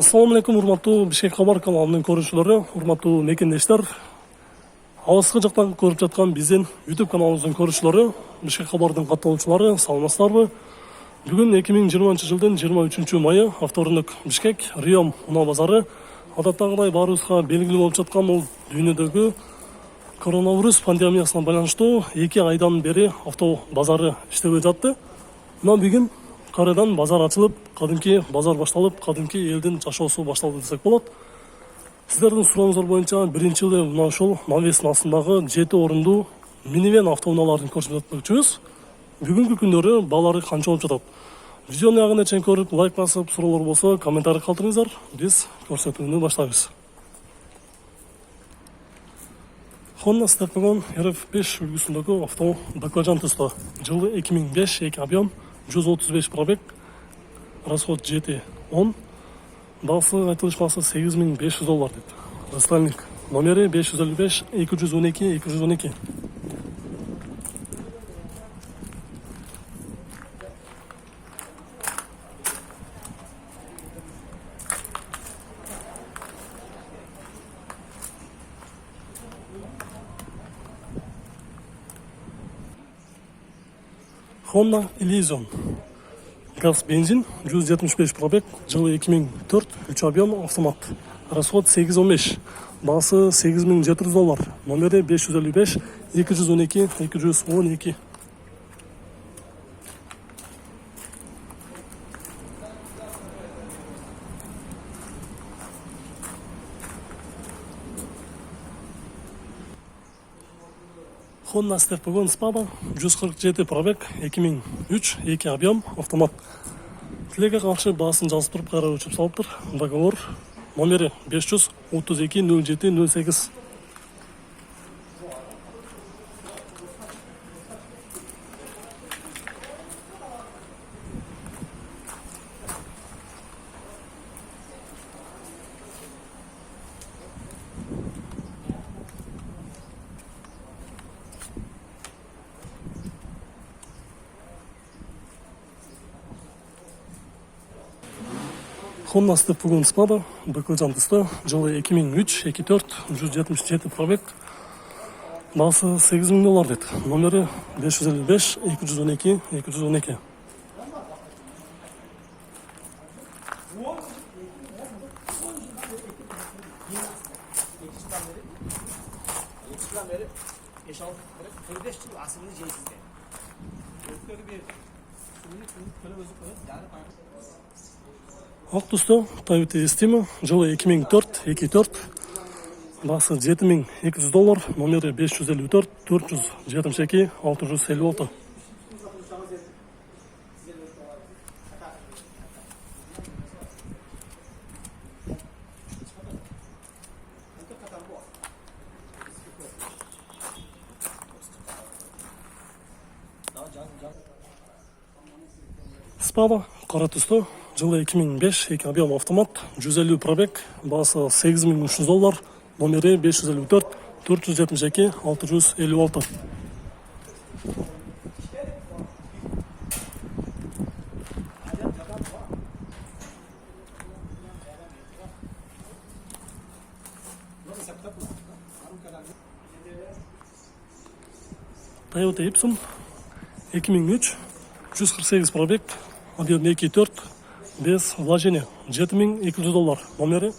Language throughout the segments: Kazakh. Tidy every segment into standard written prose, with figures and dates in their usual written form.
Assalamu alaikum, урматтуу Бишкек кабар каналынын көрүүчүлөрү, урматтуу мекендештер. Алыскы жактан көрүп жаткан биздин YouTube каналыбыздын көрүүчүлөрү, Бишкек кабардын катталуучулары, саламатсыздарбы? Бүгүн 2020 жылдын 23 майы, авторунук Бишкек, Риом унаа базары. Адаттагыдай баарыбызга белгилүү болуп жаткан бул дүйнөдөгү коронавирус пандемиясына байланыштуу 2 айдан бери авто базары иштебей жатты. Мына бүгүн кайрадан базар ачылып, кадимки базар башталып, кадимки элдин жашоосу башталды десек болот. Сиздердин сурооңуздар боюнча биринчи эле мына ушул навестин астындагы 7 орундуу минивен автоунааларын көрсөтүп өтмөкчүбүз. Бүгүнкү күндөрү баалары канча болуп жатат? Видеону аягына чейин көрүп, лайк басып, суроолор болсо комментарий калтырыңыздар. Биз көрсөтүүнү баштайбыз. Honda Step Wagon RF5 үлгүсүндөгү авто баклажан түстө. Жылы 2005, 2 объем, 135 пробег, расход 7-10, баасы айтылышмасы $8500 дейт. Рестайлинг номери 555 212 212. Honda Elysion. Газ бензин, 175 пробег, жылы 2004, 3 объем, автомат. Расход 815, баасы $8700, номери 555 212 212. Honda Step Wagon Spada, 147 пробег, 2003, 2 объем, автомат. Тилеге каршы баасын жазып туруп кайра өчүп салыптыр. Договор номери 532 07 08. Honda Step Wagon Spada, баклажан түстө, жылы 2003, 24, 177 пробег, баасы $8000 дейт. Номери 555 212 212. Ак түстө Toyota Estima, жылы 2004, 24, баасы $7200, номери 554 472 656. Spada, кара түстө, жылы 2005, 2 объем, автомат, 150 пробег, баасы $8300, номери 554 472 656. Toyota Epson, 2003, 148 пробег, объем 2.4, без вложения, $7200, номери.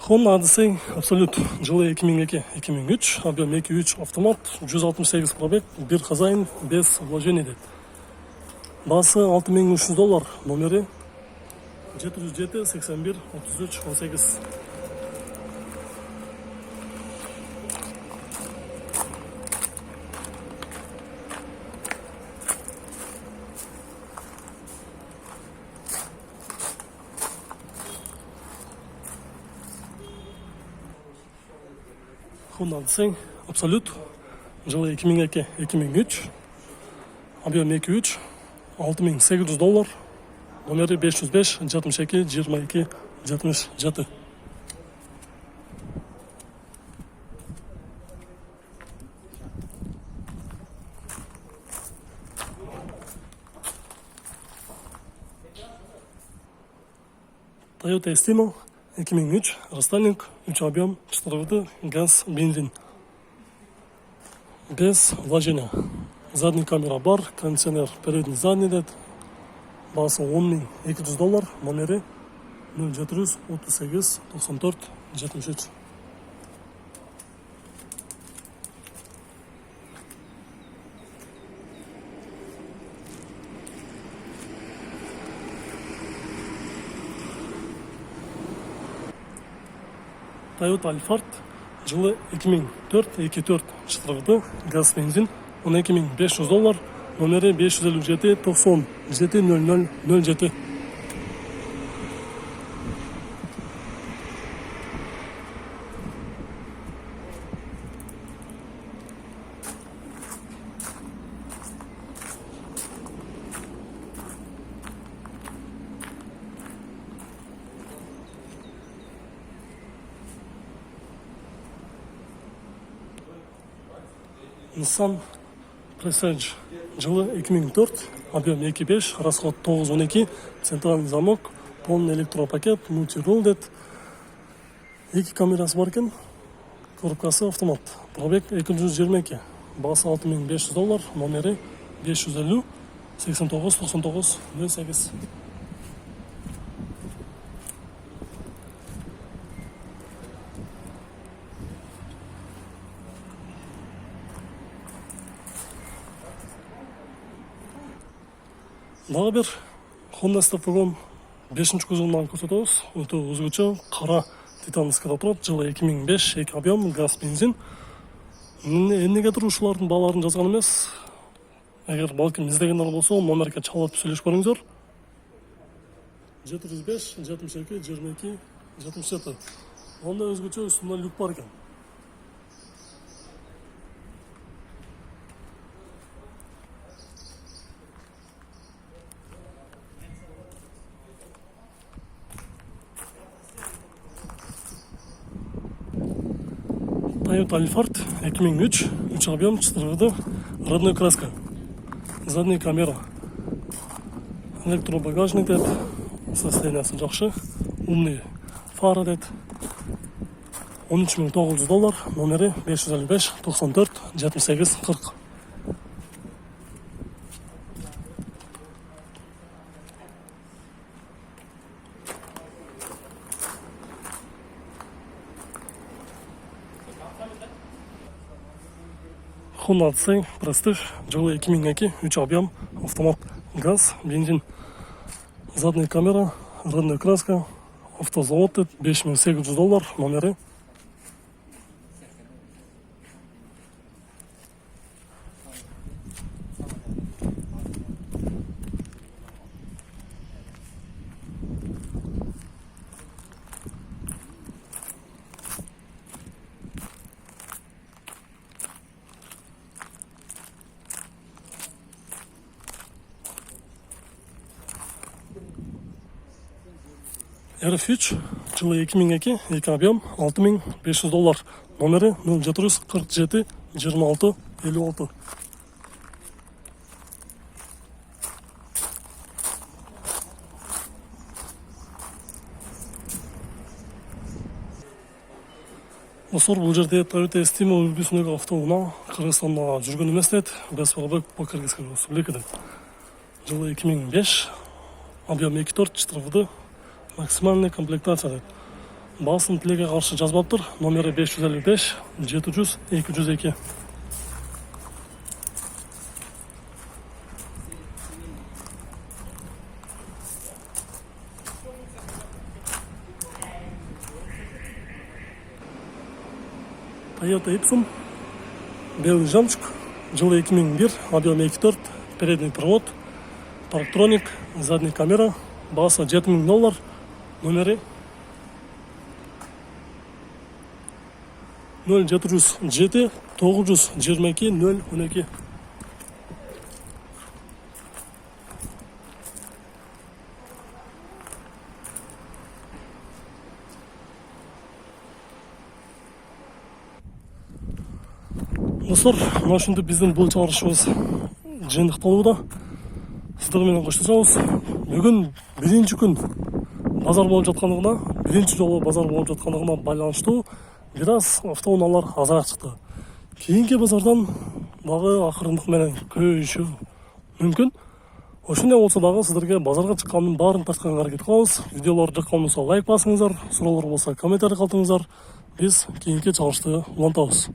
Honda Odyssey Absolute, жылы 2002-2003, объем 2.3, автомат, 168 пробег, бир хозяин, без вложений дейт. Баасы $6300, номери 707 81 33 18. Honda Odyssey Absolute, жылы 2002-2003, объем 2.3, $6800, номері 505 62 22 67. Toyota Estima 2003, Ростальник, 3 объем, 4 вида, газ, бензин. Без вложения. Задний камера бар, кондиционер передний задний дед. Бағасы $10,200, номері 0738 94 73. Toyota Alphard жылы 2004 24 4 газ бензин $12,500, номері 557 97 00 07. Nissan Presage жылы 2004, объем 2.5, расход 912, центральный замок, полный электропакет, мультирол дед. 2 камерасы бар екен, коробкасы автомат. Пробег 222, бағасы $6,500, номері 550 89 99 08. Дағы бір Honda Step Wagon 5-ші көзілінен көрсетеміз. Өте өзгөчө қара титанскада тұрады. Жылы 2005, 2 объем, газ бензин. Эмнеге турушулардын бааларын жазган эмес. Эгер балким издегендер болсо, номерге чалып сүйлөшүп көрүңүздөр. 705 62 22 67. Онда өзгөчө үстүндө люк бар экен. Toyota Alphard 2003, 3 объем, 4 вида, родной краска. Задняя камера. Электробагажник дед. Состояниясы жакшы. Умный фара дед. $13,900, номері 555 94 78 40. Honda Odyssey Prestige жылы 2002, 3 объем, автомат, газ, бензин. Задняя камера, родная краска, автозавод $5,800, номері. RF3 жылы 2002, 2 объем, $6,500, номері 0747 26 56. Достор, бұл жерде Toyota Estima үлгісіндегі автоуна Қырғызстанда жүрген емес деді, бәсбалбек по Кыргызской республика деді. Жылы 2005, объем 2.4, 4 вида, максимальная комплектация деді. Басын тілеге қарсы жазбаптыр, номері 555 700 202. Toyota Ipsum, белый жамчук, жылы 2001, объем 2.4, передний провод, парктроник, задняя камера, бағасы $7,000, номері 0707 922 012. Достар, мына ушинтип биздин бул чыгарышыбыз жыйынтыкталууда. Сиздер менен коштошобуз. Бүгүн биринчи күн базар болуп жаткандыгына, биринчи жолу базар болуп жаткандыгына байланыштуу бир аз автоунаалар азыраак чыкты. Кийинки базардан дагы акырындык менен көбөйүшү мүмкүн. Ошондой болсо дагы сиздерге базарга чыккандын баарын тартканга аракет кылабыз. Видеолор жаккан болсо лайк басыңыздар, суроолор болсо комментарий калтырыңыздар. Биз кийинки чыгарышты улантабыз.